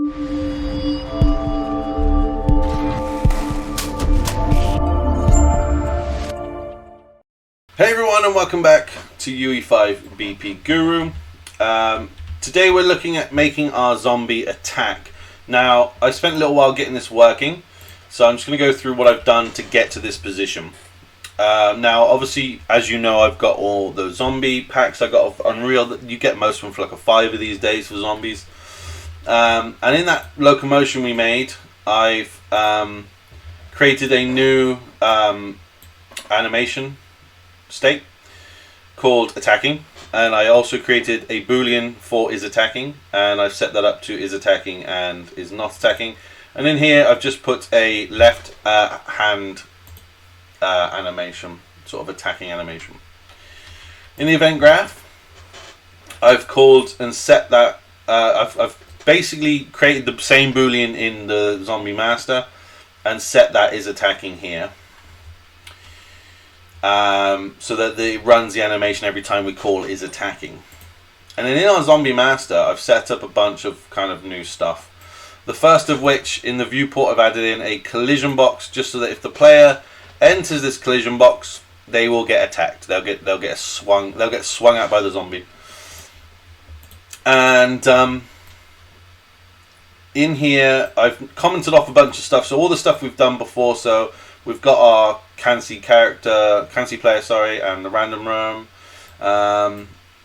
Hey everyone, and welcome back to UE5 BP Guru. Today we're looking at making our zombie attack. Now, I spent a little while getting this working, so I'm just going to go through what I've done to get to this position. Now, obviously, as you know, I've got all the zombie packs. I got Unreal. You get most of them for like a $5 these days for zombies. And in that locomotion we made, I've created a new animation state called attacking, and I also created a boolean for is attacking, and I've set that up to is attacking and is not attacking. And in here I've just put a left hand animation, sort of attacking animation. In the event graph, I've called and set that I've basically created the same boolean in the zombie master and set that is attacking here. So that it runs the animation every time we call is attacking. And then in our zombie master, I've set up a bunch of kind of new stuff. The first of which, in the viewport, I've added in a collision box, just so that if the player enters this collision box, they will get attacked. They'll get swung out by the zombie. And in here, I've commented off a bunch of stuff. So all the stuff we've done before. So we've got our can see player, and the random roam.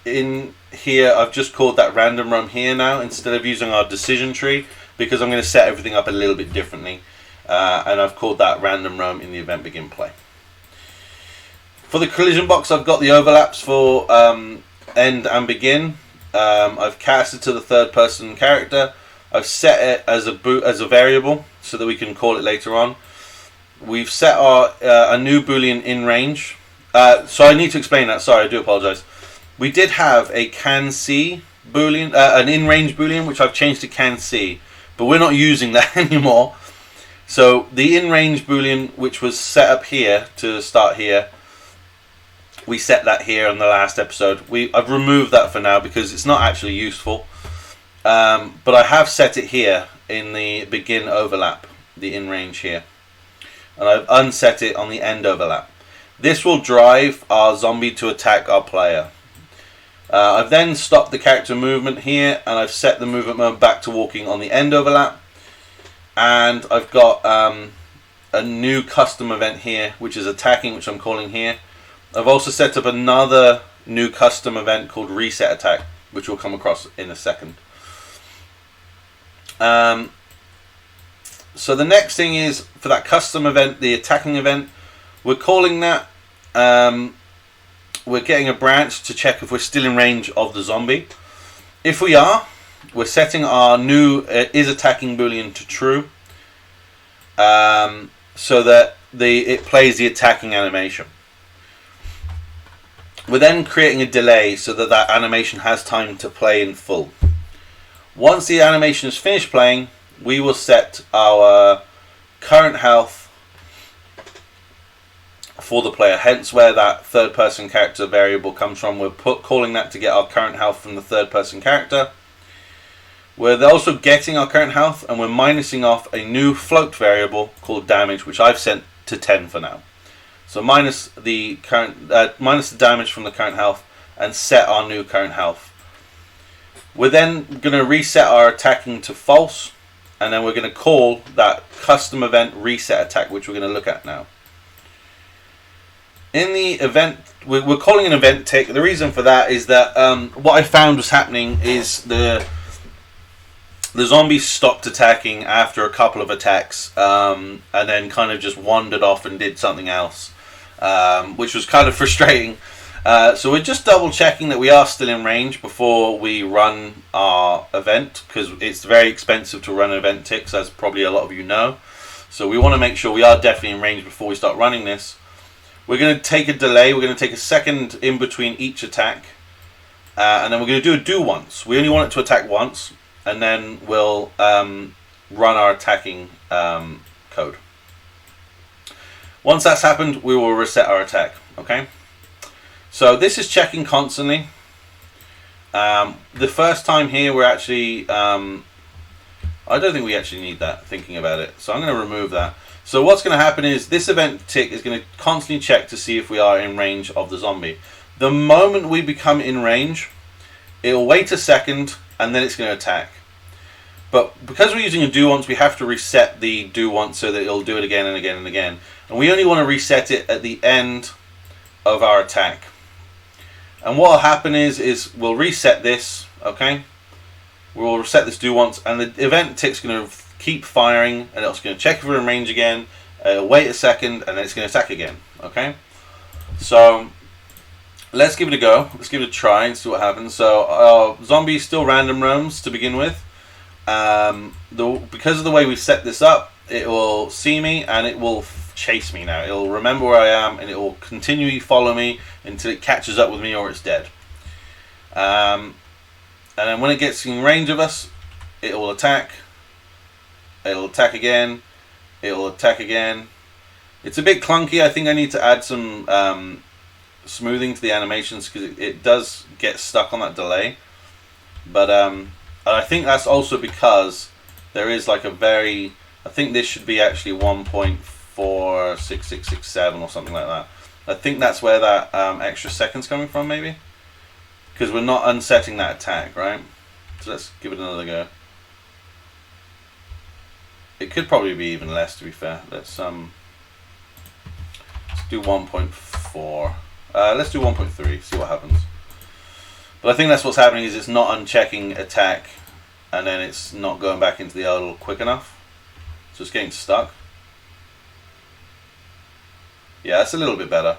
In here, I've just called that random roam here now instead of using our decision tree, because I'm going to set everything up a little bit differently. And I've called that random roam in the event begin play. For the collision box, I've got the overlaps for end and begin. I've cast it to the third person character. I've set it as a variable so that we can call it later on. We've set our a new boolean in range. So I need to explain that. Sorry, I do apologize. We did have a can see boolean, an in range boolean, which I've changed to can see, but we're not using that anymore. So the in range boolean, which was set up here to start here, we set that here on the last episode. I've removed that for now because it's not actually useful. But I have set it here in the begin overlap, the in range here. And I've unset it on the end overlap. This will drive our zombie to attack our player. I've then stopped the character movement here, and I've set the movement mode back to walking on the end overlap. And I've got a new custom event here, which is attacking, which I'm calling here. I've also set up another new custom event called reset attack, which we'll come across in a second. So the next thing is, for that custom event, the attacking event, we're calling that, we're getting a branch to check if we're still in range of the zombie. If we are, we're setting our new is attacking boolean to true, so that it plays the attacking animation. We're then creating a delay so that that animation has time to play in full. Once the animation is finished playing, we will set our current health for the player, hence where that third person character variable comes from. We're calling that to get our current health from the third person character. We're also getting our current health, and we're minusing off a new float variable called damage, which I've set to 10 for now. So minus the damage from the current health and set our new current health. We're then going to reset our attacking to false, and then we're going to call that custom event reset attack, which we're going to look at now. In the event, we're calling an event tick. The reason for that is that what I found was happening is the zombies stopped attacking after a couple of attacks, and then kind of just wandered off and did something else, which was kind of frustrating. So we're just double checking that we are still in range before we run our event, because it's very expensive to run event ticks, as probably a lot of you know. So we want to make sure we are definitely in range before we start running this. We're going to take a delay. We're going to take a second in between each attack, and then we're going to do once. We only want it to attack once, and then we'll run our attacking code. Once that's happened, we will reset our attack. Okay. So this is checking constantly. The first time here, we're actually I don't think we actually need that, thinking about it. So I'm going to remove that. So what's going to happen is this event tick is going to constantly check to see if we are in range of the zombie. The moment we become in range, it'll wait a second and then it's going to attack. But because we're using a do once, we have to reset the do once so that it'll do it again and again and again. And we only want to reset it at the end of our attack. And what will happen is we'll reset this, okay? We'll reset this do once, and the event tick's going to keep firing, and it's going to check if we're in range again, wait a second, and then it's going to attack again, okay? So let's give it a go. Let's give it a try and see what happens. So our zombie still random roams to begin with. Because of the way we set this up, it will see me and it will chase me now. It will remember where I am and it will continually follow me until it catches up with me or it's dead. And then when it gets in range of us, it will attack. It'll attack again. It'll attack again. It's a bit clunky. I think I need to add some smoothing to the animations because it does get stuck on that delay. But I think that's also because there is like a very... I think this should be actually 1.46667 or something like that. I think that's where that extra second's coming from, maybe? Because we're not unsetting that attack, right? So let's give it another go. It could probably be even less, to be fair. Let's do 1.4. Let's do 1.3, see what happens. But I think that's what's happening is it's not unchecking attack and then it's not going back into the idle quick enough. So it's getting stuck. Yeah, it's a little bit better.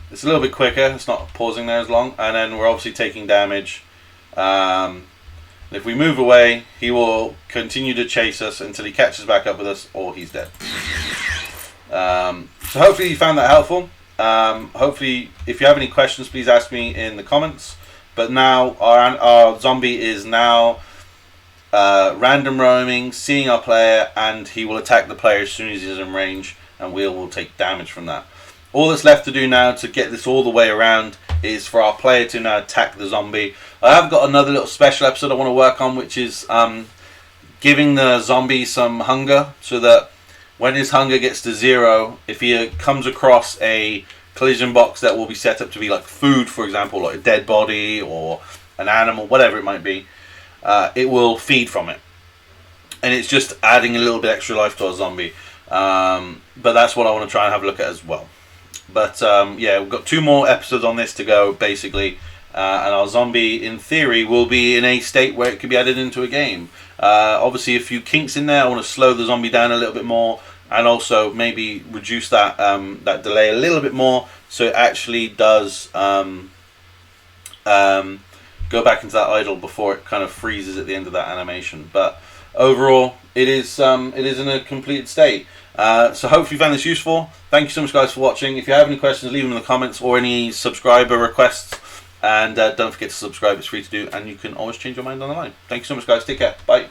It's a little bit quicker. It's not pausing there as long. And then we're obviously taking damage. If we move away, he will continue to chase us until he catches back up with us or he's dead. So hopefully you found that helpful. Hopefully, if you have any questions, please ask me in the comments. But now our zombie is now random roaming, seeing our player, and he will attack the player as soon as he's in range, and we will take damage from that. All that's left to do now to get this all the way around is for our player to now attack the zombie. I have got another little special episode I want to work on, which is giving the zombie some hunger, so that when his hunger gets to 0, if he comes across a collision box that will be set up to be like food, for example, like a dead body or an animal, whatever it might be, it will feed from it. And it's just adding a little bit extra life to our zombie. But that's what I want to try and have a look at as well. But yeah, we've got 2 more episodes on this to go, basically. And our zombie, in theory, will be in a state where it could be added into a game. Obviously, a few kinks in there. I want to slow the zombie down a little bit more, and also maybe reduce that that delay a little bit more, so it actually does go back into that idle before it kind of freezes at the end of that animation. But overall, it is in a completed state. So hopefully you found this useful. Thank you so much, guys, for watching. If you have any questions, leave them in the comments or any subscriber requests. And don't forget to subscribe, it's free to do, and you can always change your mind on the line. Thank you so much, guys. Take care. Bye.